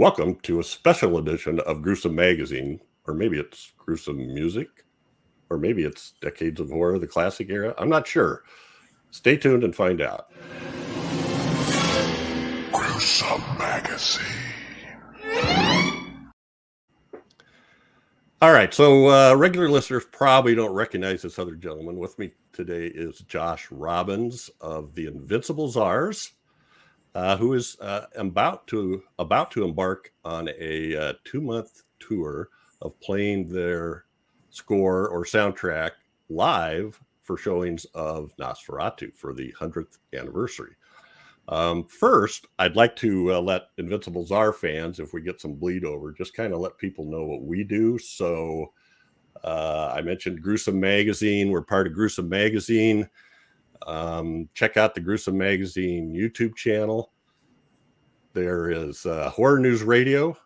Welcome to a special edition of Gruesome Magazine, or maybe it's Gruesome Music, or maybe it's Decades of Horror, the classic era. I'm not sure. Stay tuned and find out. Gruesome Magazine. All right, so regular listeners probably don't recognize this other gentleman. With me today is Josh Robbins of the Invincible CZARS, who is about to embark on a 2-month tour of playing their score or soundtrack live for showings of NOSFERATU for the 100th anniversary. First, I'd like to let Invincible CZAR fans, if we get some bleed over, just kind of let people know what we do. So I mentioned Gruesome Magazine. We're part of Gruesome Magazine. Check out the Gruesome Magazine YouTube channel. There is Horror News Radio,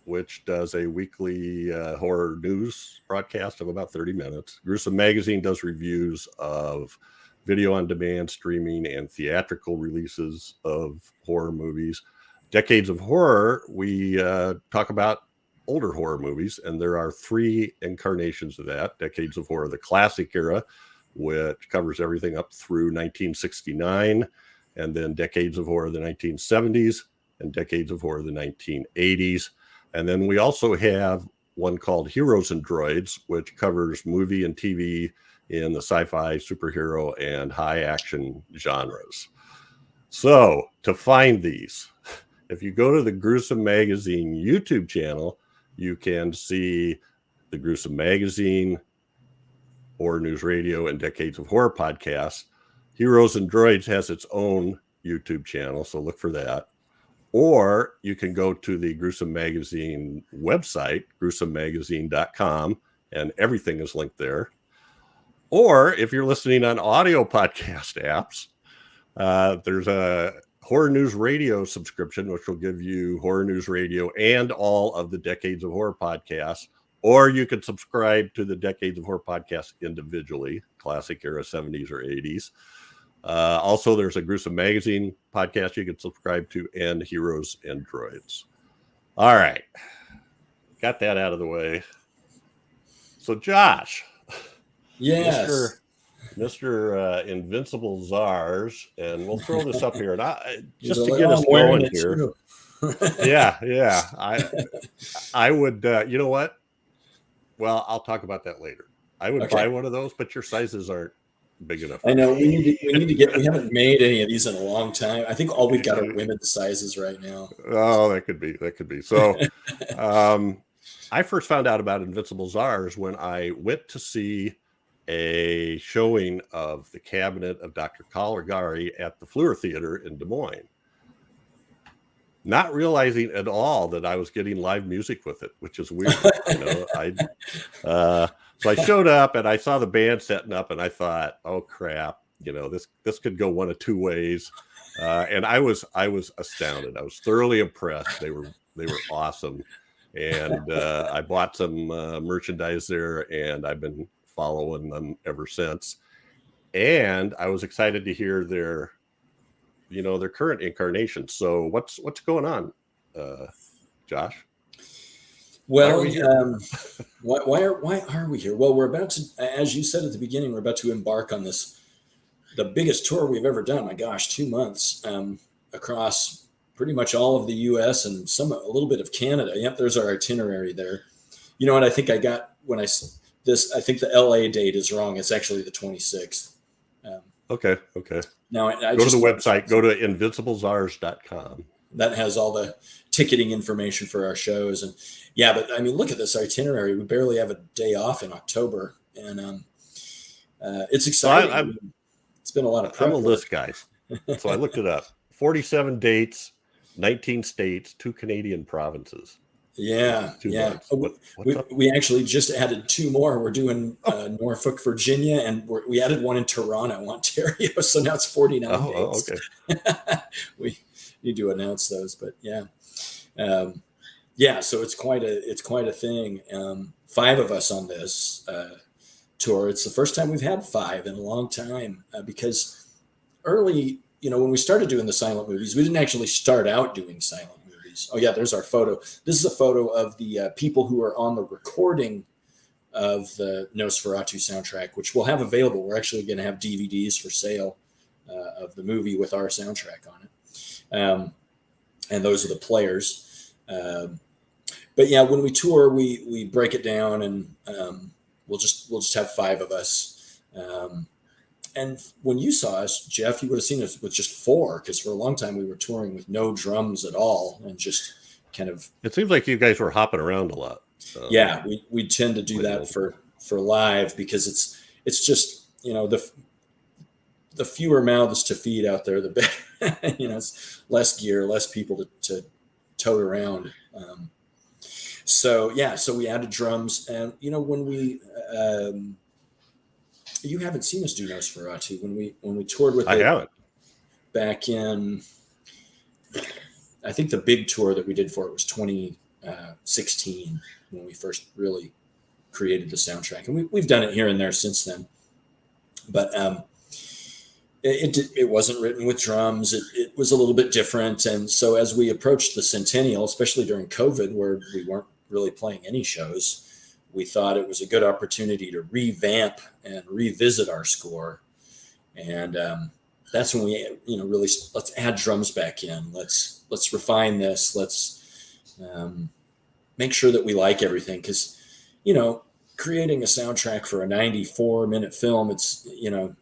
which does a weekly horror news broadcast of about 30 minutes. Gruesome Magazine does reviews of video on demand, streaming, and theatrical releases of horror movies. Decades of Horror, we talk about older horror movies, and there are 3 incarnations of that. Decades of Horror, the classic era, which covers everything up through 1969, and then Decades of Horror, the 1970s, and Decades of Horror, the 1980s. And then we also have one called Heroes and Droids, which covers movie and TV in the sci-fi, superhero, and high action genres. So to find these, if you go to the Gruesome Magazine YouTube channel, you can see the Gruesome Magazine, Horror News Radio, and Decades of Horror podcasts. Heroes and Droids has its own YouTube channel, so look for that. Or you can go to the Gruesome Magazine website, gruesomemagazine.com, and everything is linked there. Or if you're listening on audio podcast apps, there's a Horror News Radio subscription, which will give you Horror News Radio and all of the Decades of Horror podcasts. Or you can subscribe to the Decades of Horror podcast individually, classic era 70s or 80s. Also, there's a Gruesome Magazine podcast you can subscribe to, and Heroes and Droids. All right. Got that out of the way. So, Josh. Yes. Mr. Invincible CZARS, and we'll throw this up here. And just to get us going here. Yeah. I would, you know what? Well, I'll talk about that later. I would buy one of those, but your sizes aren't big enough. I know we need to get. We haven't made any of these in a long time. I think all we've got are women's sizes right now. Oh, that could be. So, I first found out about Invincible CZARS when I went to see a showing of The Cabinet of Dr. Caligari at the Fleur Theater in Des Moines. Not realizing at all that I was getting live music with it, which is weird. So I showed up and I saw the band setting up, and I thought, "Oh crap! This could go one of 2 ways." And I was astounded. I was thoroughly impressed. They were awesome, and I bought some merchandise there, and I've been following them ever since. And I was excited to hear their current incarnation. So what's going on, Josh? Well, why are we here? Well, we're about to, as you said at the beginning, we're about to embark on the biggest tour we've ever done. My gosh, 2 months across pretty much all of the U.S. and a little bit of Canada. Yep, there's our itinerary there. You know what? I think I got when I think the L.A. date is wrong. It's actually the 26th. Okay. Now I go to the website. Go to invinciblezars.com. That has all the ticketing information for our shows. And yeah, but I mean, look at this itinerary. We barely have a day off in October, and it's exciting. It's been a lot of prep. I'm a list guy, so I looked it up. 47 dates, 19 states, 2 Canadian provinces. Yeah. We actually just added 2 more. We're doing Norfolk, Virginia, and we added one in Toronto, Ontario. So now it's 49 days. Oh, okay. We need to announce those, but yeah. So it's quite a thing. 5 of us on this tour. It's the first time we've had 5 in a long time because early, when we started doing the silent movies, we didn't actually start out doing silent movies. movies. Oh yeah, there's our photo. This is a photo of the people who are on the recording of the Nosferatu soundtrack, which we'll have available. We're actually going to have DVDs for sale of the movie with our soundtrack on it. And those are the players. But yeah, when we tour, we break it down, and we'll just have 5 of us. And when you saw us, Jeff, you would have seen us with just 4, because for a long time we were touring with no drums at all, and just kind of. It seems like you guys were hopping around a lot. Yeah, we tend to do that for live, because it's just, you know, the fewer mouths to feed out there, the better. You know, it's less gear, less people to tote around. So we added drums, and you know, when we you haven't seen us do Nosferatu when we toured with I haven't. Back in, I think the big tour that we did for it was 2016, when we first really created the soundtrack, and we've done it here and there since then. But it wasn't written with drums. It was a little bit different, and so as we approached the Centennial, especially during COVID, where we weren't really playing any shows, we thought it was a good opportunity to revamp and revisit our score. And that's when we, you know, really, let's add drums back in. Let's refine this. Let's make sure that we like everything. Because, you know, creating a soundtrack for a 94-minute film, it's, you know,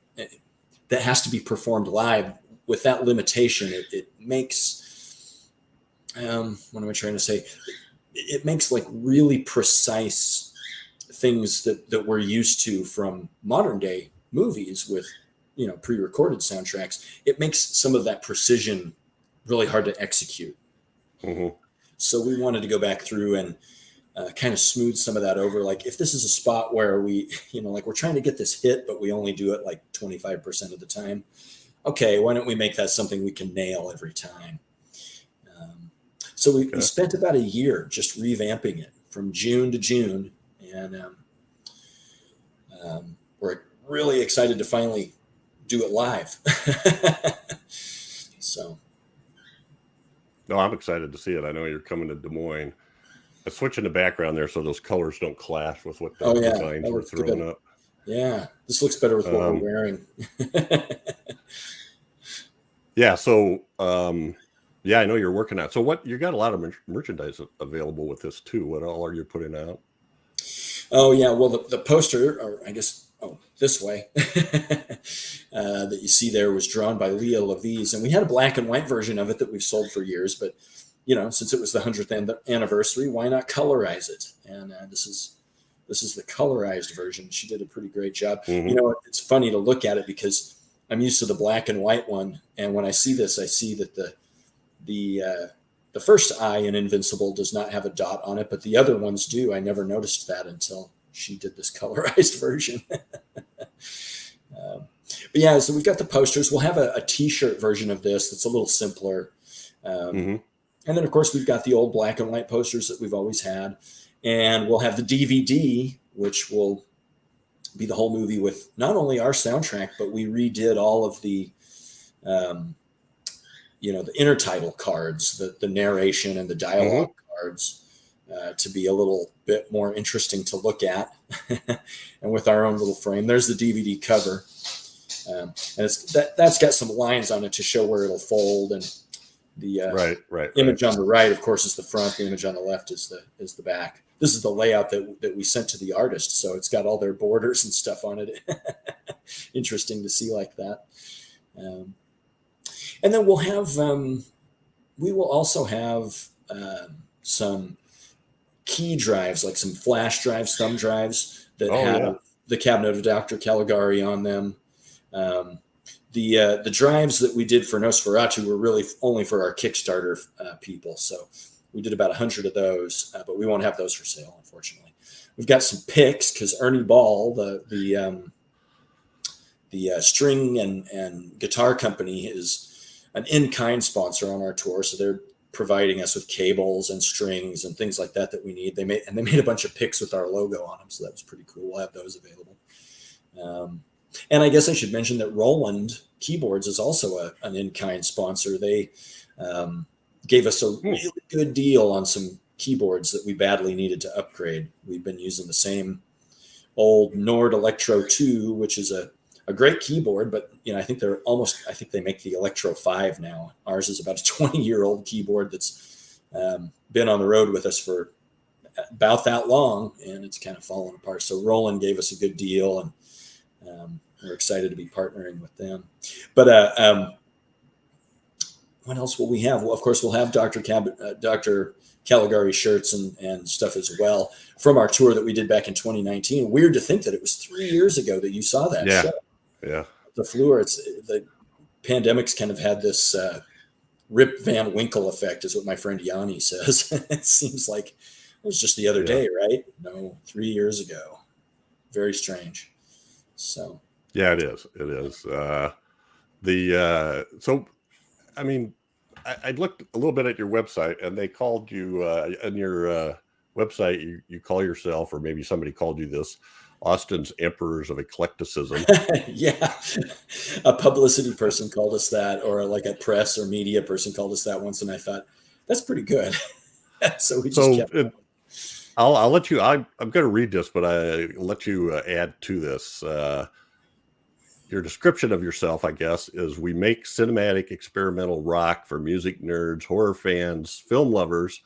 that has to be performed live. With that limitation, it makes, what am I trying to say? It makes like really precise things that we're used to from modern day movies with, you know, pre-recorded soundtracks. It makes some of that precision really hard to execute. Mm-hmm. So we wanted to go back through and kind of smooth some of that over. Like, if this is a spot where we, you know, like we're trying to get this hit, but we only do it like 25% of the time. Okay, why don't we make that something we can nail every time? So we spent about a year just revamping it from June to June. And we're really excited to finally do it live. So. No, I'm excited to see it. I know you're coming to Des Moines. I'm switching the background there so those colors don't clash with what the designs were throwing up. Yeah, this looks better with what we're wearing. Yeah, so yeah, I know you're working on it. So you got a lot of merchandise available with this too. What all are you putting out? Oh yeah, well the poster, or I guess, this way, that you see there was drawn by Leah Levies, and we had a black and white version of it that we've sold for years. But you know, since it was the 100th anniversary, why not colorize it? And this is the colorized version. She did a pretty great job. Mm-hmm. You know, it's funny to look at it because I'm used to the black and white one, and when I see this, I see that the first eye in Invincible does not have a dot on it, but the other ones do. I never noticed that until she did this colorized version. But yeah, so we've got the posters. We'll have a t-shirt version of this that's a little simpler. Mm-hmm. And then, of course, we've got the old black and white posters that we've always had. And we'll have the DVD, which will be the whole movie with not only our soundtrack, but we redid all of the, you know, the intertitle cards, the narration and the dialogue cards, to be a little bit more interesting to look at. And with our own little frame, there's the DVD cover. And that's got some lines on it to show where it'll fold, and the image on the right, of course, is the front. The image on the left is the back. This is the layout that we sent to the artist, so it's got all their borders and stuff on it. Interesting to see like that. And then we'll have we will also have some key drives, like some flash drives, thumb drives that have the Cabinet of Dr. Caligari on them. The drives that we did for Nosferatu were really only for our Kickstarter people. So we did about 100 of those, but we won't have those for sale, unfortunately. We've got some picks because Ernie Ball, the string and guitar company, is an in-kind sponsor on our tour. So they're providing us with cables and strings and things like that we need. They made a bunch of picks with our logo on them. So that was pretty cool. We'll have those available. And I guess I should mention that Roland Keyboards is also an in-kind sponsor. They gave us a Hmm. really good deal on some keyboards that we badly needed to upgrade. We've been using the same old Nord Electro 2, which is a great keyboard, but I think I think they make the Electro 5 now. Ours is about a 20-year-old keyboard that's been on the road with us for about that long, and it's kind of fallen apart. So Roland gave us a good deal, and we're excited to be partnering with them. But what else will we have? Well, of course, we'll have Dr. Caligari shirts and stuff as well from our tour that we did back in 2019. Weird to think that it was 3 years ago that you saw that show. Yeah. The Fleur, the pandemic's kind of had this Rip Van Winkle effect, is what my friend Yanni says. It seems like it was just the other day, right? No, 3 years ago. Very strange. So. Yeah, it is. It is. So, I mean, I looked a little bit at your website, and they called you on your website. You call yourself, or maybe somebody called you this, Austin's Emperors of Eclecticism. Yeah, a publicity person called us that, or like a press or media person called us that once, and I thought that's pretty good. So we just kept. I'll let you. I'm going to read this, but I let you add to this. Your description of yourself, I guess, is: we make cinematic experimental rock for music nerds, horror fans, film lovers,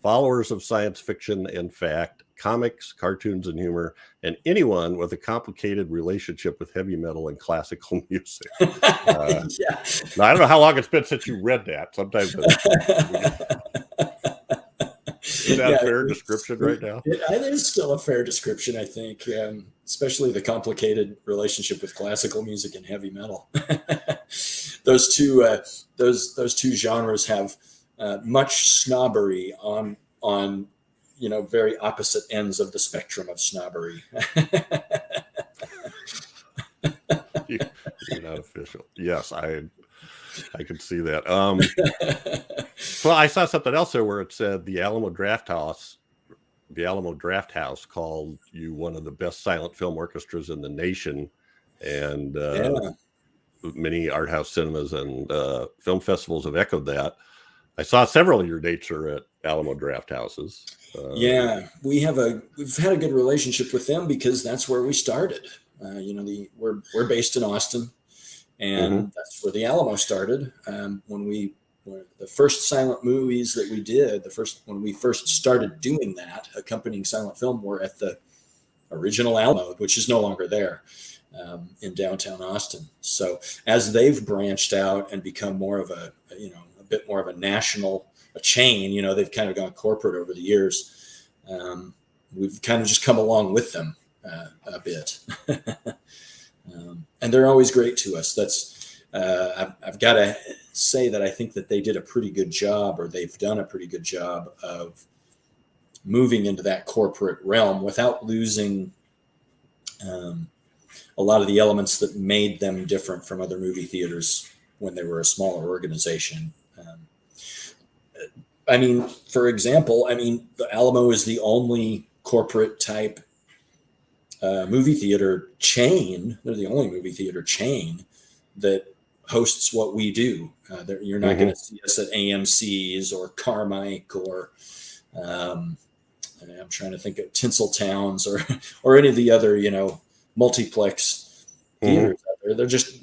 followers of science fiction and fact, comics, cartoons, and humor, and anyone with a complicated relationship with heavy metal and classical music. Yeah. Now, I don't know how long it's been since you read that. Sometimes is that a fair description right now? It is still a fair description, I think, especially the complicated relationship with classical music and heavy metal. Those two genres have much snobbery on very opposite ends of the spectrum of snobbery. You're not official. Yes, I can see that. So I saw something else there where it said the Alamo Draft House called you one of the best silent film orchestras in the nation, and many art house cinemas and film festivals have echoed that. I saw several of your dates are at Alamo Draft Houses. Yeah, we've had a good relationship with them because that's where we started. We're based in Austin, and that's where the Alamo started. When the first silent movies that we did, when we first started doing that, accompanying silent film, were at the original Alamo, which is no longer there, in downtown Austin. So as they've branched out and become more of a bit more of a national chain, they've kind of gone corporate over the years. We've kind of just come along with them a bit. And they're always great to us. I've got to say that I think that they did a pretty good job, or they've done a pretty good job of moving into that corporate realm without losing a lot of the elements that made them different from other movie theaters when they were a smaller organization. For example, the Alamo is the only corporate type movie theater chain. They're the only movie theater chain that hosts what we do. You're not going to see us at AMC's or Carmike or I'm trying to think of Tinseltowns or any of the other multiplex theaters out there. They're just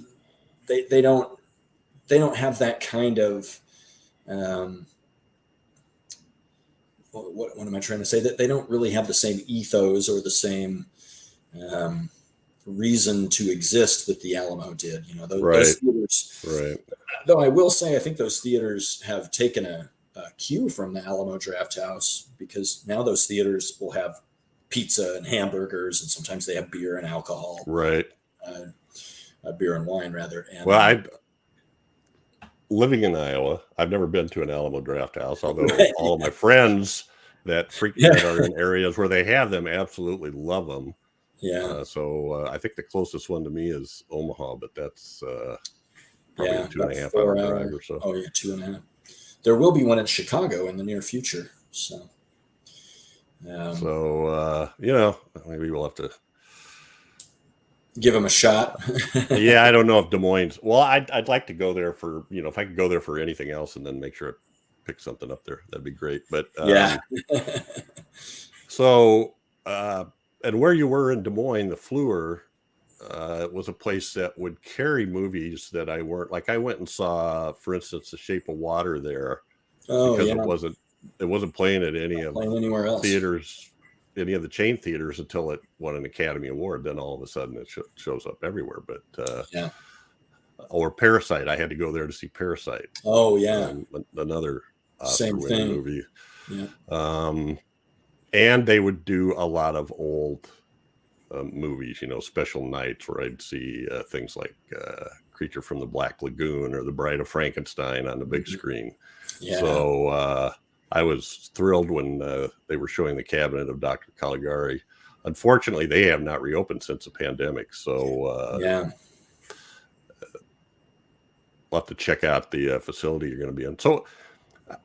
they don't have that kind of what am I trying to say? That they don't really have the same ethos or the same reason to exist that the Alamo did. Those theaters. Right. Though I will say, I think those theaters have taken a cue from the Alamo Draft House, because now those theaters will have pizza and hamburgers, and sometimes they have beer and alcohol. Right. Beer and wine, rather. And living in Iowa, I've never been to an Alamo Draft House, although all of my friends that are in areas where they have them absolutely love them. Yeah. So I think the closest one to me is Omaha, but that's probably a 2.5 hour drive or so. Oh yeah, 2.5. There will be one in Chicago in the near future. So, maybe we'll have to give them a shot. Yeah, I don't know if Des Moines. Well, I'd like to go there for if I could go there for anything else, and then make sure it pick something up there. That'd be great. But yeah. So, and where you were in Des Moines, the Fleur was a place that would carry movies that I weren't like. I went and saw, for instance, The Shape of Water there because Yeah. it wasn't playing at any of anywhere else. theaters, any of the chain theaters until it won an Academy Award. Then all of a sudden it shows up everywhere. But yeah. Or Parasite, I had to go there to see Parasite. Oh yeah, another same thing. movie. Yeah. And they would do a lot of old movies, special nights where I'd see things like Creature from the Black Lagoon or The Bride of Frankenstein on the big screen. Yeah. So I was thrilled when they were showing The Cabinet of Dr. Caligari. Unfortunately, they have not reopened since the pandemic. So yeah. We'll have to check out the facility you're going to be in. So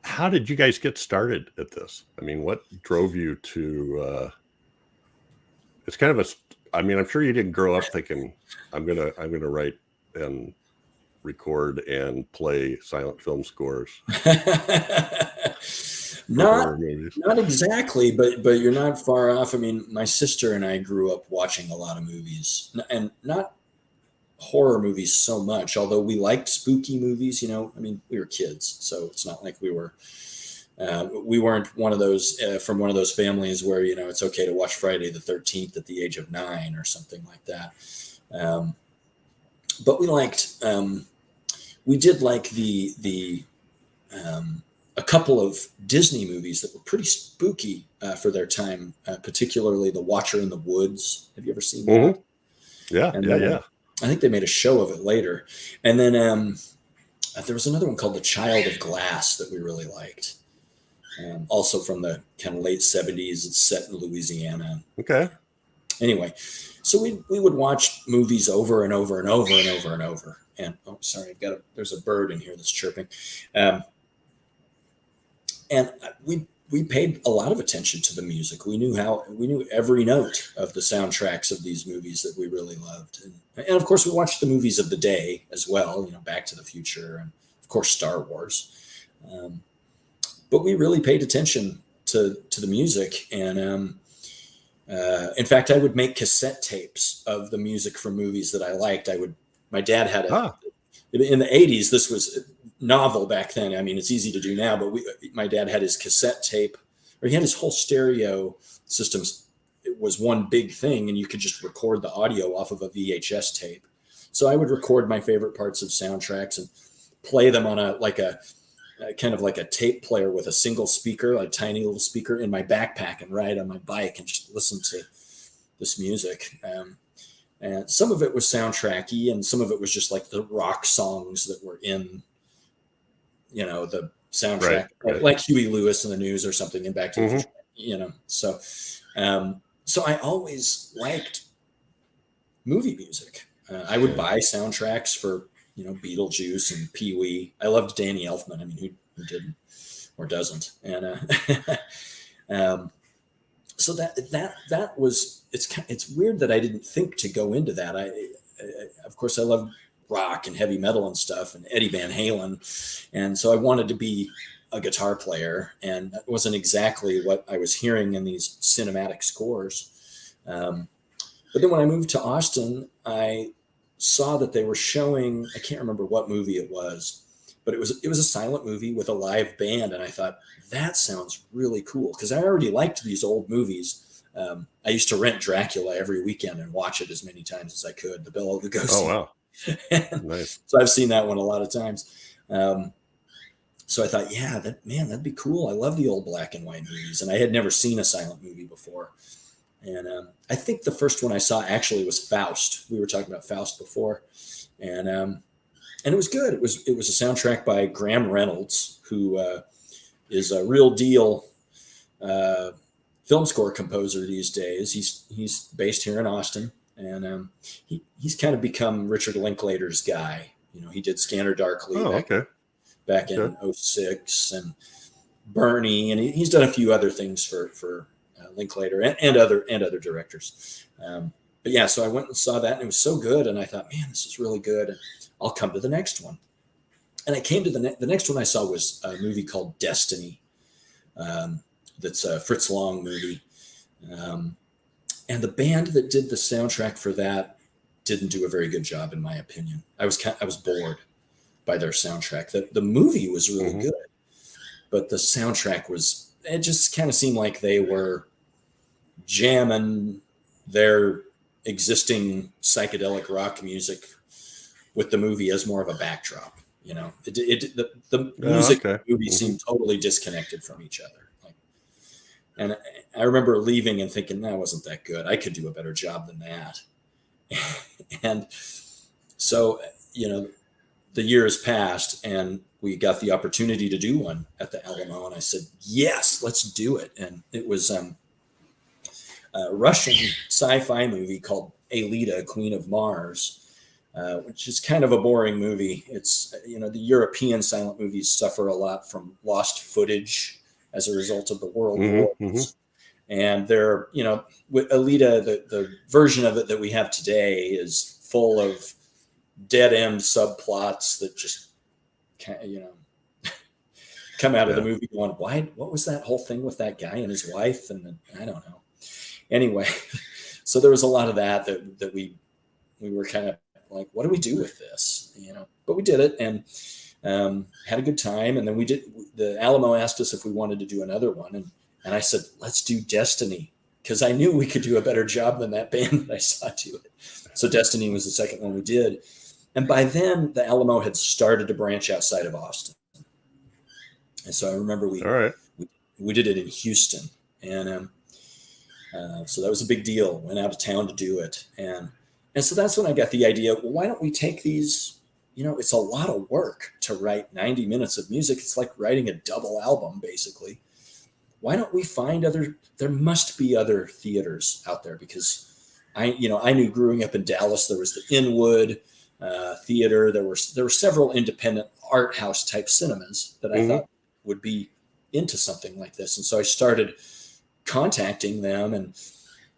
how did you guys get started at this? I mean, what drove you to it's kind of I'm sure you didn't grow up thinking I'm gonna write and record and play silent film scores. Not exactly, but you're not far off. I mean, my sister and I grew up watching a lot of movies, and not horror movies so much, although we liked spooky movies. I mean, we were kids, so it's not like we weren't one of those from one of those families where it's okay to watch Friday the 13th at the age of 9 or something like that. But we liked we did like the a couple of Disney movies that were pretty spooky for their time, particularly The Watcher in the Woods. Have you ever seen that? Mm-hmm. Yeah. I think they made a show of it later. And then there was another one called The Child of Glass that we really liked. Also from the kind of late 70s. It's set in Louisiana. Okay. Anyway, so we would watch movies over and over and over and over and over. And sorry, there's a bird in here that's chirping. And we paid a lot of attention to the music. We knew every note of the soundtracks of these movies that we really loved. And of course we watched the movies of the day as well, Back to the Future and of course Star Wars. But we really paid attention to the music. And in fact, I would make cassette tapes of the music from movies that I liked. My dad had in the 80s, this was novel back then. I mean, it's easy to do now, but my dad had his cassette tape, or he had his whole stereo systems. It was one big thing, and you could just record the audio off of a VHS tape. So I would record my favorite parts of soundtracks and play them on a kind of like a tape player with a single speaker, a tiny little speaker in my backpack, and ride on my bike and just listen to this music. And some of it was soundtracky, and some of it was just like the rock songs that were in, the soundtrack, right. Like Huey Lewis and the News or something in Back to the Future, So, so I always liked movie music. I would buy soundtracks for, Beetlejuice and Pee-wee. I loved Danny Elfman. I mean, who didn't or doesn't? And so that was, it's weird that I didn't think to go into that. Of course I love rock and heavy metal and stuff and Eddie Van Halen. And so I wanted to be a guitar player, and that wasn't exactly what I was hearing in these cinematic scores. But then when I moved to Austin, I saw that they were showing, I can't remember what movie it was, but it was a silent movie with a live band. And I thought, that sounds really cool, because I already liked these old movies. I used to rent Dracula every weekend and watch it as many times as I could, the Bela Lugosi. Oh, wow. Nice. So I've seen that one a lot of times. So I thought, that'd be cool. I love the old black and white movies, and I had never seen a silent movie before. And I think the first one I saw actually was Faust. We were talking about Faust before, and it was good. It was a soundtrack by Graham Reynolds, who is a real deal film score composer these days. He's based here in Austin, and he's kind of become Richard Linklater's guy. He did Scanner Darkly back in 2006, and Bernie, and he's done a few other things for Linklater and other directors. But yeah, so I went and saw that, and it was so good, and I thought, man, this is really good, and I'll come to the next one. And I came to the next one I saw was a movie called Destiny. That's a Fritz Lang movie. And the band that did the soundtrack for that didn't do a very good job, in my opinion. I was bored by their soundtrack. The movie was really good, but the soundtrack was, it just kind of seemed like they were jamming their existing psychedelic rock music with the movie as more of a backdrop. You know, the music and the movie seemed totally disconnected from each other. And I remember leaving and thinking, that wasn't that good. I could do a better job than that. And so, you know, the years passed and we got the opportunity to do one at the Alamo. And I said, yes, let's do it. And it was a Russian sci-fi movie called Aelita, Queen of Mars, which is kind of a boring movie. It's, you know, the European silent movies suffer a lot from lost footage as a result of the world wars. And they're, you know, with Aelita, the version of it that we have today is full of dead end subplots that just, you know, come out of the movie going, why, what was that whole thing with that guy and his wife? And I don't know. Anyway, so there was a lot of that we were kind of like, what do we do with this? You know, but we did it and had a good time. And then the Alamo asked us if we wanted to do another one. And I said, let's do Destiny, because I knew we could do a better job than that band that I saw do it. So Destiny was the second one we did. And by then, the Alamo had started to branch outside of Austin. And so I remember we did it in Houston. And so that was a big deal. Went out of town to do it. And so that's when I got the idea, well, why don't we take these, you know, it's a lot of work to write 90 minutes of music. It's like writing a double album, basically. Why don't we find there must be other theaters out there, because I knew growing up in Dallas, there was the Inwood Theater. There were several independent art house type cinemas that I thought would be into something like this. And so I started contacting them, and,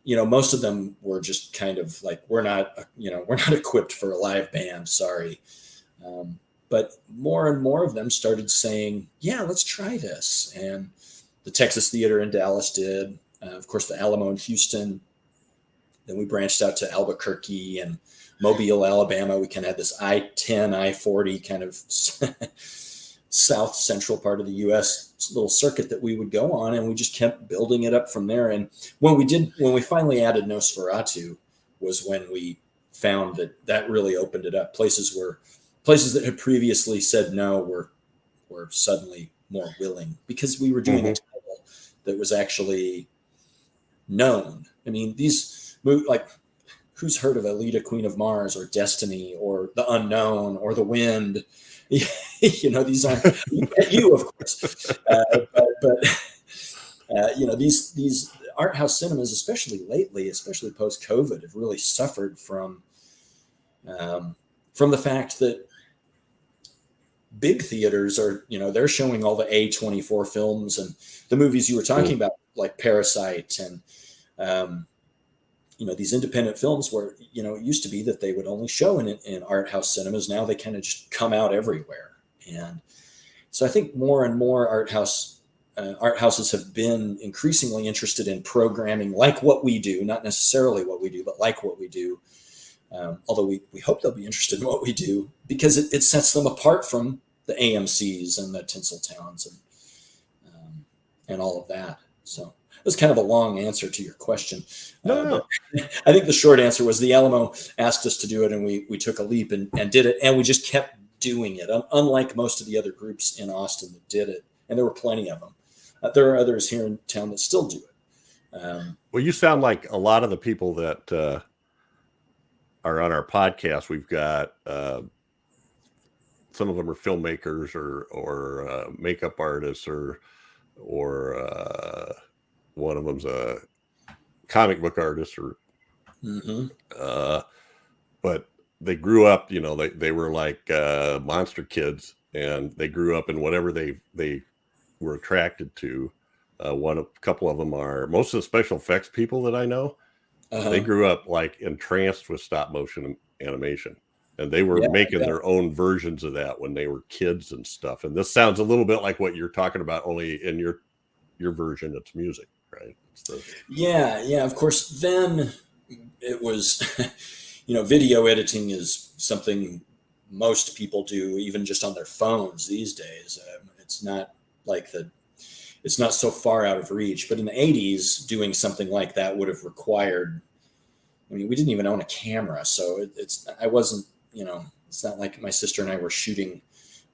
you know, most of them were just kind of like, we're not equipped for a live band. Sorry. But more and more of them started saying, yeah, let's try this. And the Texas Theater in Dallas did, of course, the Alamo in Houston. Then we branched out to Albuquerque and Mobile, Alabama. We kind of had this I-10, I-40 kind of south central part of the U.S. little circuit that we would go on, and we just kept building it up from there. And when we finally added NOSFERATU was when we found that really opened it up. Places that had previously said no were suddenly more willing, because we were doing a title that was actually known. I mean, these like, who's heard of Aelita, Queen of Mars, or Destiny, or The Unknown, or The Wind? You know, these aren't you, of course, but you know, these art house cinemas, especially lately, especially post COVID, have really suffered from the fact that big theaters are, you know, they're showing all the A24 films and the movies you were talking about, like Parasite, and you know, these independent films where, you know, it used to be that they would only show in art house cinemas. Now they kind of just come out everywhere. And so I think more and more art houses have been increasingly interested in programming like what we do, not necessarily what we do, but like what we do. Although we hope they'll be interested in what we do, because it sets them apart from the AMCs and the Tinseltowns and all of that. So it was kind of a long answer to your question. No. I think the short answer was the Alamo asked us to do it, and we took a leap and did it, and we just kept doing it, unlike most of the other groups in Austin that did it, and there were plenty of them. There are others here in town that still do it. Well, you sound like a lot of the people that are on our podcast. We've got some of them are filmmakers or makeup artists, or one of them's a comic book artist, or but they grew up, you know, they were like monster kids, and they grew up in whatever they were attracted to. A couple of them are, most of the special effects people that I know, they grew up like entranced with stop motion animation. and they were making their own versions of that when they were kids and stuff. And this sounds a little bit like what you're talking about, only in your version, it's music, right? Yeah. Of course, then it was, video editing is something most people do, even just on their phones these days. It's not it's not so far out of reach. But in the 80s, doing something like that would have required. I mean, we didn't even own a camera, so I wasn't. It's not like my sister and I were shooting.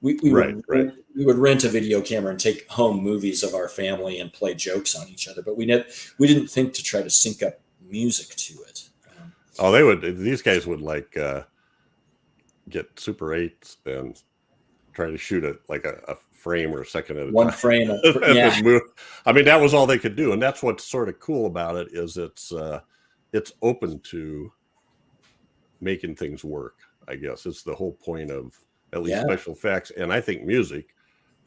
We would rent a video camera and take home movies of our family and play jokes on each other. But we didn't think to try to sync up music to it. These guys would get Super 8s and try to shoot it like a frame or a second at a one time. frame. I mean, that was all they could do. And that's what's sort of cool about it, is it's open to making things work, I guess. It's the whole point of at least special effects. And I think music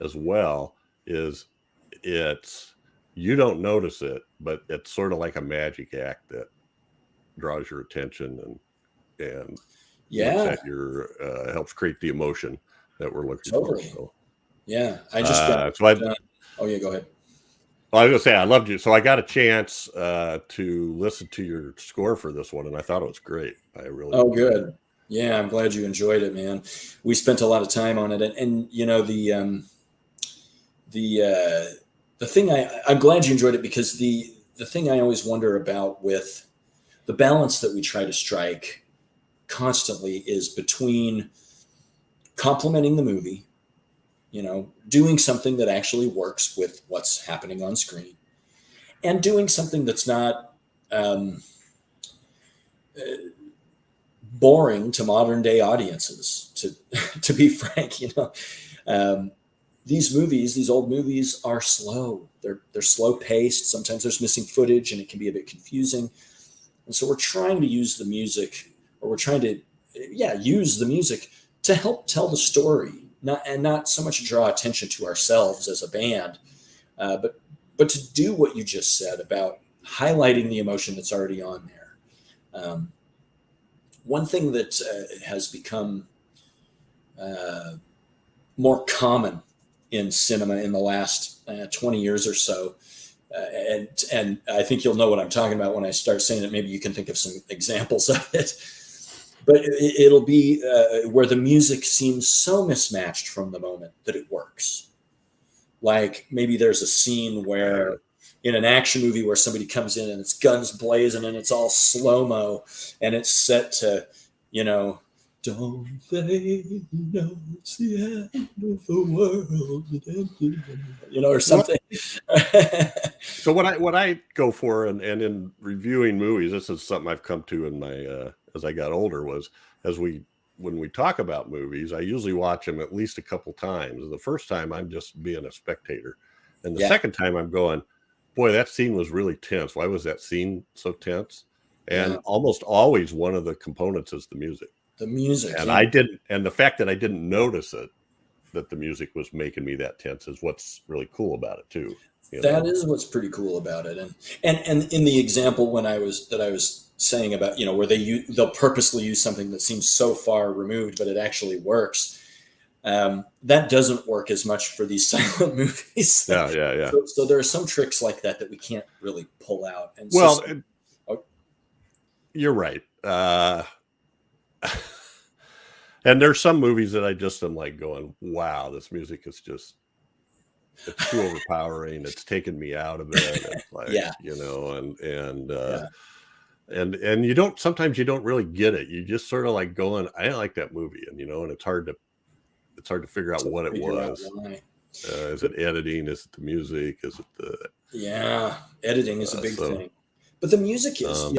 as well is you don't notice it, but it's sort of like a magic act that draws your attention and helps create the emotion that we're looking for. So, yeah, I just oh yeah, go ahead. Well, I was gonna say I loved you, so I got a chance to listen to your score for this one, and I thought it was great. I really good. It. Yeah, I'm glad you enjoyed it, man. We spent a lot of time on it, and the thing I'm glad you enjoyed it, because the thing I always wonder about with the balance that we try to strike constantly is between complimenting the movie, doing something that actually works with what's happening on screen, and doing something that's not boring to modern day audiences. To be frank, these old movies are slow. They're slow paced. Sometimes there's missing footage, and it can be a bit confusing. And so we're trying to use the music, use the music to help tell the story, not so much draw attention to ourselves as a band, but to do what you just said about highlighting the emotion that's already on there. One thing that has become more common in cinema in the last 20 years or so, and I think you'll know what I'm talking about when I start saying it. Maybe you can think of some examples of it. But it'll be where the music seems so mismatched from the moment that it works. Like maybe there's a scene where in an action movie where somebody comes in and it's guns blazing and it's all slow-mo and it's set to, don't they know it's the end of the world, or something. So what I go for, and in reviewing movies, this is something I've come to in my as I got older, was when we talk about movies, I usually watch them at least a couple times. The first time I'm just being a spectator, and the second time I'm going, boy, that scene was really tense. Why was that scene so tense? And almost always one of the components is the music. The music, and the fact that I didn't notice it, that the music was making me that tense, is what's really cool about it too. That is what's pretty cool about it. And in the example I was saying about, where they'll purposely use something that seems so far removed, but it actually works. That doesn't work as much for these silent movies. Yeah. So there are some tricks like that we can't really pull out. And you're right. And there's some movies that I just am like going, wow, this music is just, it's too overpowering. It's taken me out of it. It's like, and sometimes you don't really get it. You just sort of like going, I didn't like that movie. And, and it's hard to figure out what it was. Is it editing? Is it the music? Is it editing is a big thing. But the music is,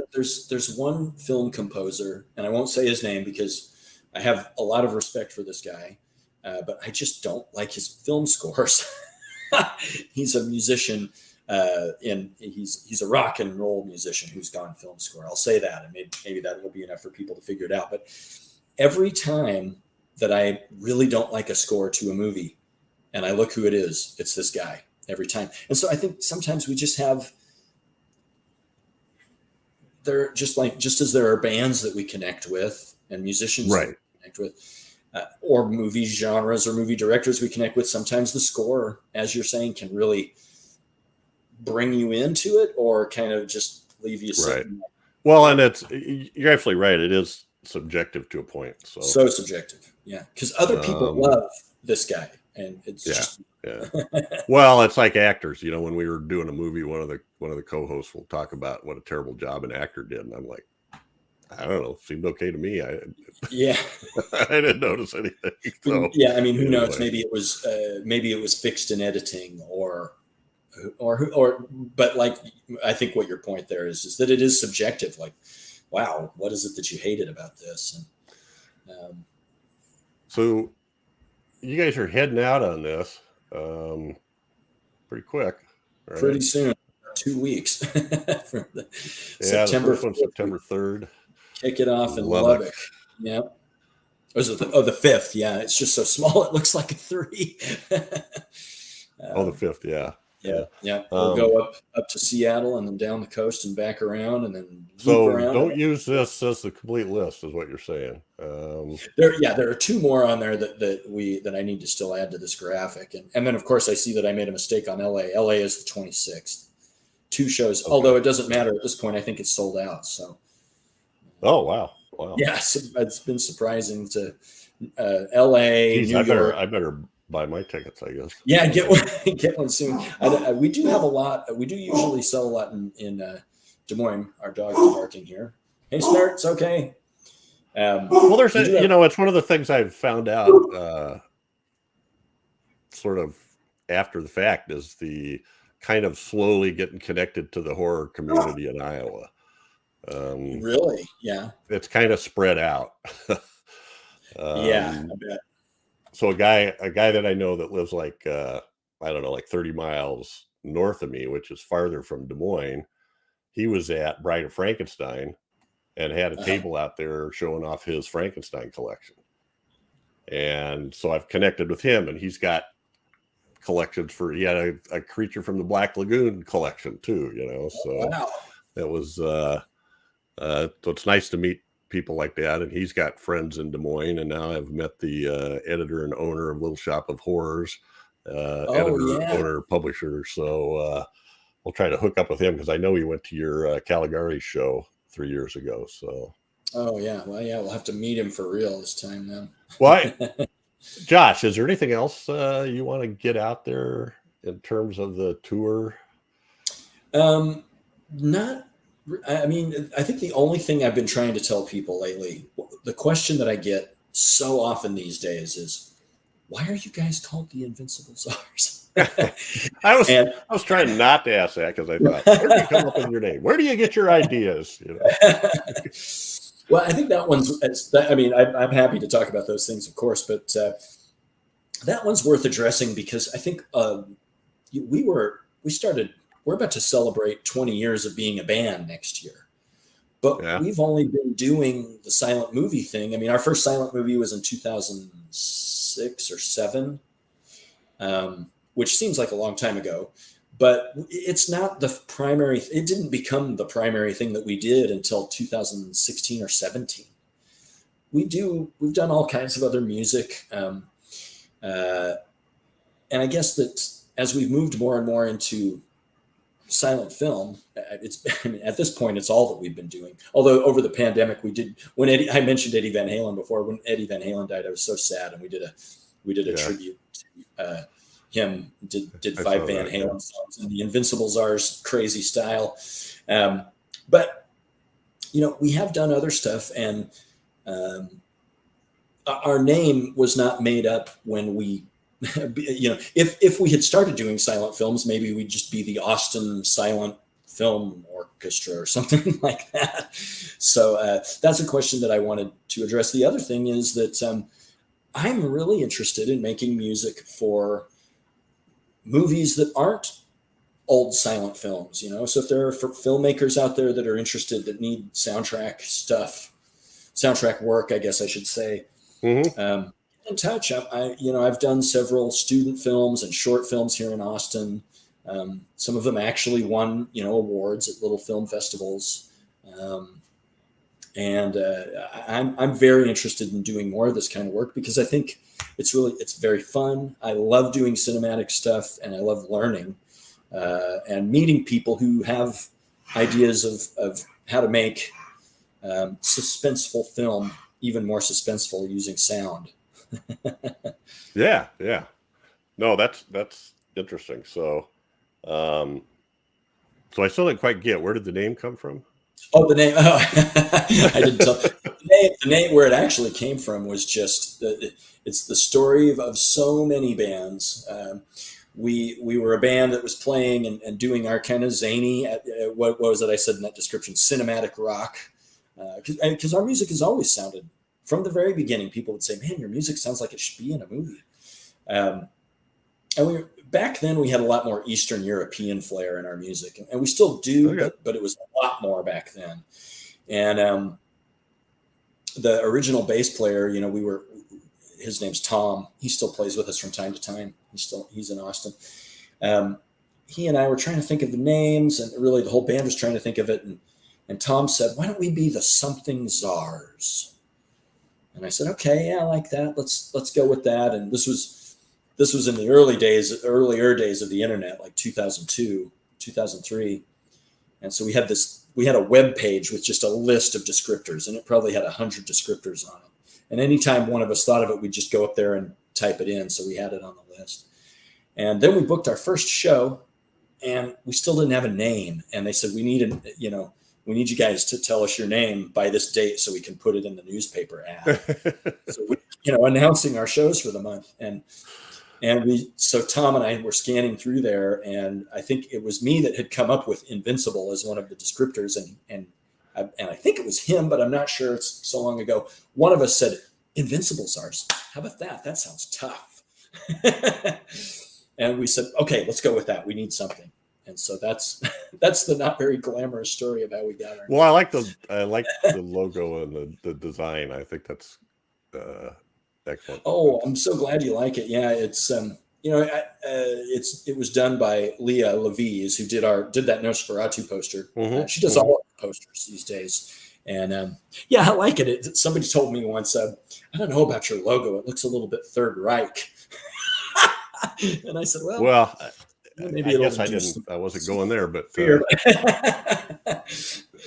there's one film composer, and I won't say his name because I have a lot of respect for this guy, but I just don't like his film scores. He's a musician, and he's a rock and roll musician who's gone film score. I'll say that, and maybe that will be enough for people to figure it out. But every time that I really don't like a score to a movie, and I look who it is, it's this guy every time. And so I think sometimes we just have. They're just as there are bands that we connect with and musicians connect with, or movie genres or movie directors we connect with. Sometimes the score, as you're saying, can really bring you into it, or kind of just leave you sitting. Right. Well, and you're absolutely right. It is subjective to a point. So subjective. Yeah. Because other people love this guy, and it's just. Yeah. Well, it's like actors, when we were doing a movie, one of the co-hosts will talk about what a terrible job an actor did. And I'm like, I don't know, seemed okay to me. I didn't notice anything. So, yeah. I mean, who knows? Maybe it was fixed in editing or, but like, I think what your point there is that it is subjective. Like, wow, what is it that you hated about this? And, so you guys are heading out on this pretty quick, right? Pretty soon, 2 weeks from September 3rd. Kick it off in Lubbock. Yeah. Was it the 5th? Yeah, it's just so small it looks like a 3. The 5th, yeah. Yeah. We'll go up to Seattle and then down the coast and back around, and then around. Don't use this as the complete list, is what you're saying. There are 2 more on there that I need to still add to this graphic, and then of course I see that I made a mistake on LA. LA is the 26th. 2 shows, although it doesn't matter at this point. I think it's sold out. So. Oh wow! Yeah, it's been surprising to LA. Jeez, I better buy my tickets, I guess. Yeah, get one soon. We do have a lot. We do usually sell a lot in Des Moines. Our dog is barking here. Hey, Snart, it's okay. Well, there's it's one of the things I've found out sort of after the fact is the kind of slowly getting connected to the horror community in Iowa. Really? Yeah. It's kind of spread out. Yeah, I bet. So a guy that I know that lives like I don't know, like 30 miles north of me, which is farther from Des Moines, he was at Bride of Frankenstein and had a table out there showing off his Frankenstein collection. And so I've connected with him, and he's got collections he had a Creature from the Black Lagoon collection too, so wow. It was so it's nice to meet people like that. And he's got friends in Des Moines, and now I've met the editor and owner of Little Shop of Horrors, owner, publisher. So we'll try to hook up with him, because I know he went to your Caligari show 3 years ago. So. Oh yeah, well yeah, we'll have to meet him for real this time then. Why, Josh? Is there anything else you want to get out there in terms of the tour? Not. I mean, I think the only thing I've been trying to tell people lately, the question that I get so often these days is, why are you guys called the Invincible CZARS? I was trying not to ask that, because I thought, where do you come up with your name? Where do you get your ideas? Well, I think that one's, I mean, I'm happy to talk about those things, of course, but that one's worth addressing, because I think we're about to celebrate 20 years of being a band next year, but we've only been doing the silent movie thing. I mean, our first silent movie was in 2006 or 7, which seems like a long time ago, but it's not the primary. It didn't become the primary thing that we did until 2016 or 17. We've done all kinds of other music. And I guess that as we've moved more and more into silent film, at this point, it's all that we've been doing. Although over the pandemic, I mentioned Eddie Van Halen before. When Eddie Van Halen died, I was so sad, and we did a tribute to him. Did 5 Van Halen songs in the Invincible CZARS crazy style. But we have done other stuff, and our name was not made up when we. If we had started doing silent films, maybe we'd just be the Austin Silent Film Orchestra or something like that. So that's a question that I wanted to address. The other thing is that I'm really interested in making music for movies that aren't old silent films. So if there are filmmakers out there that are interested, that need soundtrack work, I guess I should say. Mm-hmm. In touch. I've done several student films and short films here in Austin. Some of them actually won, awards at little film festivals. And I'm very interested in doing more of this kind of work because I think it's very fun. I love doing cinematic stuff, and I love learning and meeting people who have ideas of how to make suspenseful film even more suspenseful using sound. Yeah, yeah. No, that's interesting. So, so I still didn't quite get, where did the name come from? Oh, the name. Oh, I didn't tell. The name where it actually came from was just it's the story of so many bands. We were a band that was playing and doing our kind of zany, what was it I said in that description, cinematic rock, because our music has always sounded, from the very beginning, people would say, man, your music sounds like it should be in a movie. And back then we had a lot more Eastern European flair in our music, and we still do, Okay. but it was a lot more back then. And the original bass player, his name's Tom. He still plays with us from time to time. He's in Austin. He and I were trying to think of the names, and really the whole band was trying to think of it. And Tom said, "Why don't we be the something CZARS?" And I said, "Okay, yeah, I like that. Let's go with that." And this was in the earlier days of the internet, like 2002, 2003. And so we had a web page with just a list of descriptors, and it probably had 100 descriptors on it. And anytime one of us thought of it, we'd just go up there and type it in. So we had it on the list. And then we booked our first show, and we still didn't have a name. And they said, we need you guys to tell us your name by this date so we can put it in the newspaper ad. So announcing our shows for the month. So Tom and I were scanning through there, and I think it was me that had come up with Invincible as one of the descriptors, and I think it was him, but I'm not sure. It's so long ago. One of us said, "Invincible CZARS. How about that? That sounds tough." And we said, "Okay, let's go with that. We need something." And so that's the not very glamorous story of how we got our name. Well, I like the logo and the design. I think that's excellent. Oh, I'm so glad you like it. Yeah, it's it was done by Leah Levies, who did that Nosferatu poster. She does all of the posters these days. And yeah, I like it. Somebody told me once, I don't know about your logo. It looks a little bit Third Reich. And I said, well, maybe I guess I wasn't going there, but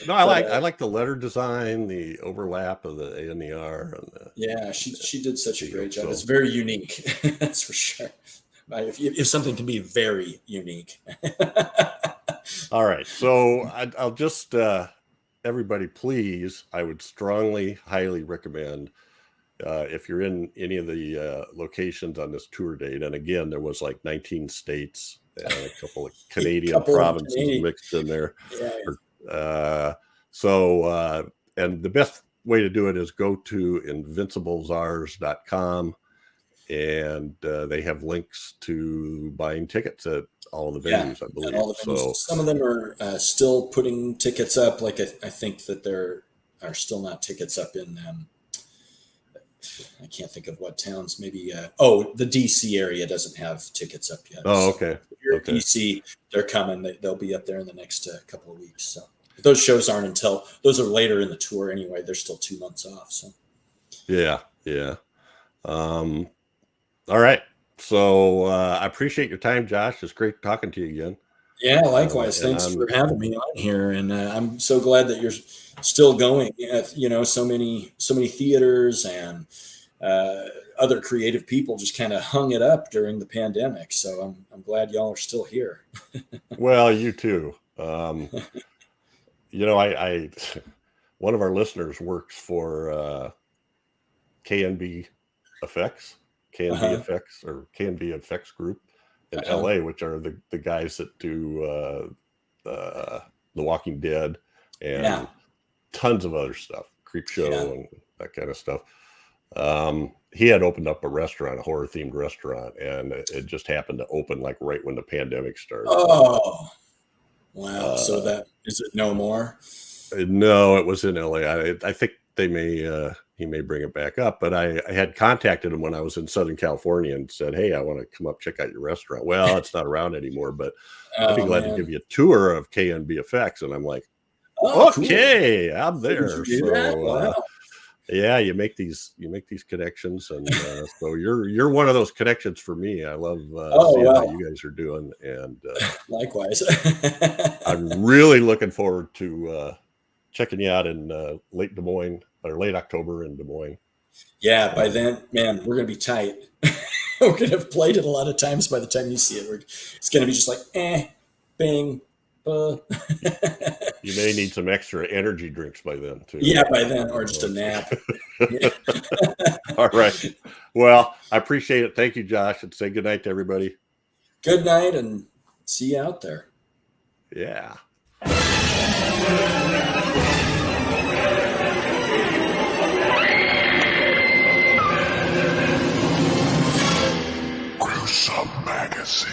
no, I like the letter design, the overlap of the A and the R. Yeah, she did such a great job. It's very unique. That's for sure. If something can be very unique. All right. So I'll just, everybody, please, I would strongly, highly recommend, if you're in any of the locations on this tour date, and again, there was like 19 states and a couple of Canadian provinces mixed in there. Yeah. And the best way to do it is go to INVINCIBLEZARS.com, and they have links to buying tickets at all the venues, I believe. All the venues. So some of them are still putting tickets up. Like I think that there are still not tickets up in I can't think of what towns. Maybe the DC area doesn't have tickets up yet. Oh, okay. If you're in DC, they're coming. They'll be up there in the next couple of weeks. So those shows those are later in the tour anyway. They're still 2 months off. So yeah. All right. So I appreciate your time, Josh. It's great talking to you again. Yeah, likewise. Thanks for having me on here, and I'm so glad that you're still going. So many theaters and other creative people just kind of hung it up during the pandemic. So I'm glad y'all are still here. Well, you too. I one of our listeners works for KNB Effects, Effects, or KNB Effects Group in LA, which are the guys that do The Walking Dead and tons of other stuff, Creepshow and that kind of stuff. He had opened up a horror themed restaurant, and it just happened to open like right when the pandemic started. Oh, wow. So that is it no more? No, it was in LA. I think he may bring it back up, but I had contacted him when I was in Southern California and said, "Hey, I want to come up, check out your restaurant." Well, it's not around anymore, but I'd be glad to give you a tour of KNB Effects. And I'm like, Oh, Okay, cool. I'm there. Did you do that? Wow. Yeah, you make these connections, and so you're one of those connections for me. I love seeing what you guys are doing, and likewise. I'm really looking forward to checking you out in late Des Moines or late October in Des Moines. Yeah, by then, man, we're gonna be tight. We're gonna have played it a lot of times. By the time you see it, it's gonna be just like, bing. You may need some extra energy drinks by then too. Yeah, by then, or just a nap. All right. Well, I appreciate it. Thank you, Josh, and say good night to everybody. Good night, and see you out there. Yeah. Gruesome Magazine.